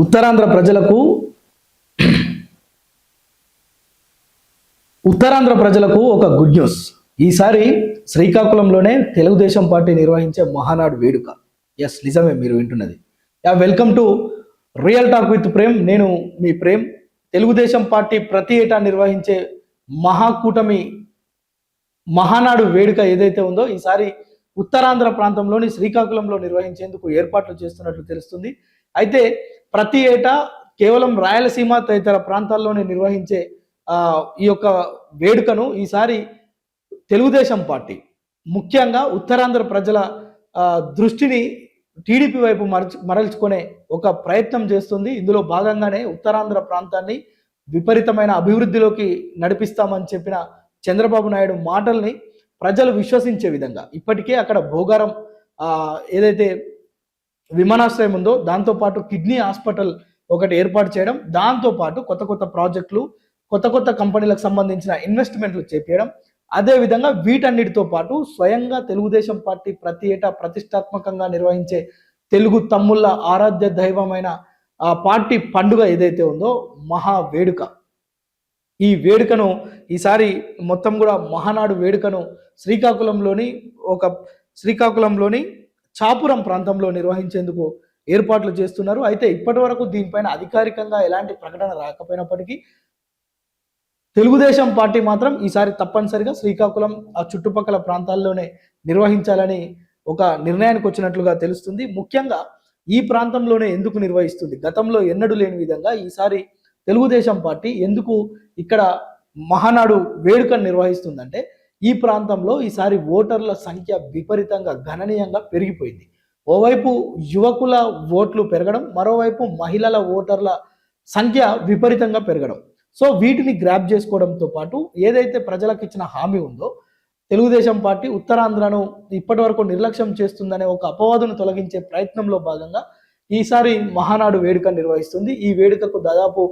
ఉత్తరాంధ్ర ప్రజలకు ఒక good news. ఈసారి శ్రీకాకుళంలోనే తెలుగుదేశం పార్టీ నిర్వహించే మహానాడు వేడుక. ఎస్, నిజమే మీరు వింటున్నది. Welcome to real talk with Prem. నేను మీ ప్రేమ్. తెలుగుదేశం పార్టీ ప్రతి ఏటా నిర్వహించే మహాకూటమి మహానాడు వేడుక ఏదైతే ఉందో ఈసారి ఉత్తరాంధ్ర ప్రాంతంలోని శ్రీకాకుళంలో నిర్వహించేందుకు ఏర్పాట్లు చేస్తున్నట్లు తెలుస్తుంది. అయితే ప్రతి ఏటా కేవలం రాయలసీమ తదితర ప్రాంతాల్లోనే నిర్వహించే ఈ యొక్క వేడుకను ఈసారి తెలుగుదేశం పార్టీ ముఖ్యంగా ఉత్తరాంధ్ర ప్రజల దృష్టిని టీడీపీ వైపు మరల్చుకునే ఒక ప్రయత్నం చేస్తుంది. ఇందులో భాగంగానే ఉత్తరాంధ్ర ప్రాంతాన్ని విపరీతమైన అభివృద్ధిలోకి నడిపిస్తామని చెప్పిన చంద్రబాబు నాయుడు మాటల్ని ప్రజలు విశ్వసించే విధంగా ఇప్పటికే అక్కడ భోగారం ఏదైతే విమానాశ్రయం ఉందో దాంతోపాటు కిడ్నీ హాస్పిటల్ ఒకటి ఏర్పాటు చేయడం, దాంతోపాటు కొత్త కొత్త ప్రాజెక్టులు, కొత్త కొత్త కంపెనీలకు సంబంధించిన ఇన్వెస్ట్మెంట్లు చేపేయడం, అదేవిధంగా వీటన్నిటితో పాటు స్వయంగా తెలుగుదేశం పార్టీ ప్రతి ఏటా ప్రతిష్టాత్మకంగా నిర్వహించే తెలుగు తమ్ముళ్ళ ఆరాధ్య దైవమైన ఆ పార్టీ పండుగ ఏదైతే ఉందో మహా వేడుక. ఈ వేడుకను ఈసారి మొత్తం కూడా మహానాడు వేడుకను శ్రీకాకుళంలోని చాపురం ప్రాంతంలో నిర్వహించేందుకు ఏర్పాట్లు చేస్తున్నారు. అయితే ఇప్పటి వరకు దీనిపైన అధికారికంగా ఎలాంటి ప్రకటన రాకపోయినప్పటికీ తెలుగుదేశం పార్టీ మాత్రం ఈసారి తప్పనిసరిగా శ్రీకాకుళం ఆ చుట్టుపక్కల ప్రాంతాల్లోనే నిర్వహించాలని ఒక నిర్ణయానికి వచ్చినట్లుగా తెలుస్తుంది. ముఖ్యంగా ఈ ప్రాంతంలోనే ఎందుకు నిర్వహిస్తుంది? గతంలో ఎన్నడూ లేని విధంగా ఈసారి తెలుగుదేశం పార్టీ ఎందుకు ఇక్కడ మహానాడు వేడుకను నిర్వహిస్తుందంటే ఈ ప్రాంతంలో ఈసారి ఓటర్ల సంఖ్య విపరీతంగా గణనీయంగా పెరిగిపోయింది. ఓవైపు యువకుల ఓట్లు పెరగడం, మరోవైపు మహిళల ఓటర్ల సంఖ్య విపరీతంగా పెరగడం. సో వీటిని గ్రాప్ చేసుకోవడంతో పాటు ఏదైతే ప్రజలకు ఇచ్చిన హామీ ఉందో తెలుగుదేశం పార్టీ ఉత్తరాంధ్రను ఇప్పటి వరకు నిర్లక్ష్యం చేస్తుందనే ఒక అపవాదును తొలగించే ప్రయత్నంలో భాగంగా ఈసారి మహానాడు వేడుక నిర్వహిస్తుంది. ఈ వేడుకకు దాదాపు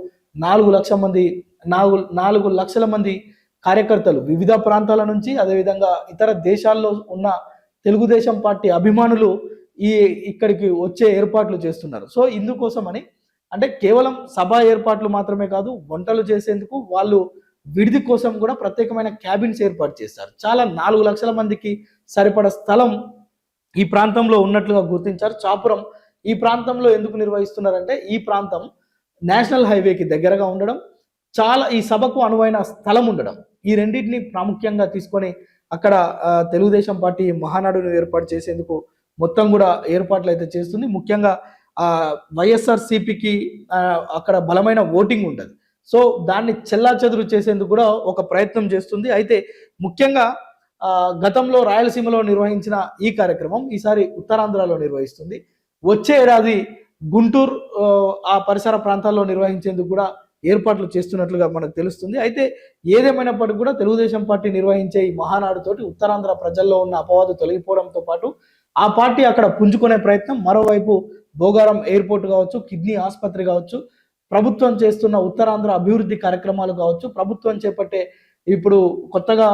4 లక్షల మంది కార్యకర్తలు వివిధ ప్రాంతాల నుంచి, అదేవిధంగా ఇతర దేశాల్లో ఉన్న తెలుగుదేశం పార్టీ అభిమానులు ఇక్కడికి వచ్చే ఏర్పాట్లు చేస్తున్నారు. సో ఇందుకోసమని అంటే కేవలం సభ ఏర్పాట్లు మాత్రమే కాదు, వంటలు చేసేందుకు వాళ్ళు విడిది కోసం కూడా ప్రత్యేకమైన క్యాబిన్స్ ఏర్పాటు చేస్తారు. చాలా 4 లక్షల మందికి సరిపడ స్థలం ఈ ప్రాంతంలో ఉన్నట్లుగా గుర్తించారు. చాపురం ఈ ప్రాంతంలో ఎందుకు నిర్వహిస్తున్నారంటే ఈ ప్రాంతం నేషనల్ హైవేకి దగ్గరగా ఉండడం, చాలా ఈ సభకు అనువైన స్థలం ఉండడం, ఈ రెండింటిని ప్రాముఖ్యంగా తీసుకొని అక్కడ తెలుగుదేశం పార్టీ మహానాడును ఏర్పాటు చేసేందుకు మొత్తం కూడా ఏర్పాట్లు అయితే చేస్తుంది. ముఖ్యంగా వైఎస్ఆర్సీపీకి అక్కడ బలమైన ఓటింగ్ ఉంటుంది. సో దాన్ని చెల్లాచెదురు చేసేందుకు కూడా ఒక ప్రయత్నం చేస్తుంది. అయితే ముఖ్యంగా గతంలో రాయలసీమలో నిర్వహించిన ఈ కార్యక్రమం ఈసారి ఉత్తరాంధ్రలో నిర్వహిస్తుంది. వచ్చే ఏడాది గుంటూరు ఆ పరిసర ప్రాంతాల్లో నిర్వహించేందుకు కూడా ఏర్పాట్లు చేస్తున్నట్లుగా మనకు తెలుస్తుంది. అయితే ఏదేమైనప్పటికీ కూడా తెలుగుదేశం పార్టీ నిర్వహించే ఈ మహానాడుతోటి ఉత్తరాంధ్ర ప్రజల్లో ఉన్న అపవాదు తొలగిపోవడంతో పాటు ఆ పార్టీ అక్కడ పుంజుకునే ప్రయత్నం, మరోవైపు భోగారం ఎయిర్పోర్ట్ కావచ్చు, కిడ్నీ ఆసుపత్రి కావచ్చు, ప్రభుత్వం చేస్తున్న ఉత్తరాంధ్ర అభివృద్ధి కార్యక్రమాలు కావచ్చు, ప్రభుత్వం చేపట్టే ఇప్పుడు కొత్తగా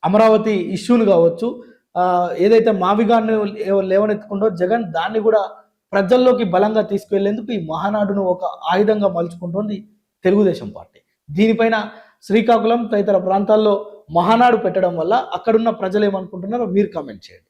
అమరావతి ఇష్యూలు కావచ్చు, ఏదైతే మావిగాన్ని లేవనెత్తుకుంటో జగన్, దాన్ని కూడా ప్రజల్లోకి బలంగా తీసుకువెళ్లేందుకు ఈ మహానాడును ఒక ఆయుధంగా మలుచుకుంటోంది తెలుగుదేశం పార్టీ. దీనిపైన శ్రీకాకుళం తదితర ప్రాంతాల్లో మహానాడు పెట్టడం వల్ల అక్కడున్న ప్రజలు ఏమనుకుంటున్నారో మీరు కామెంట్ చేయండి.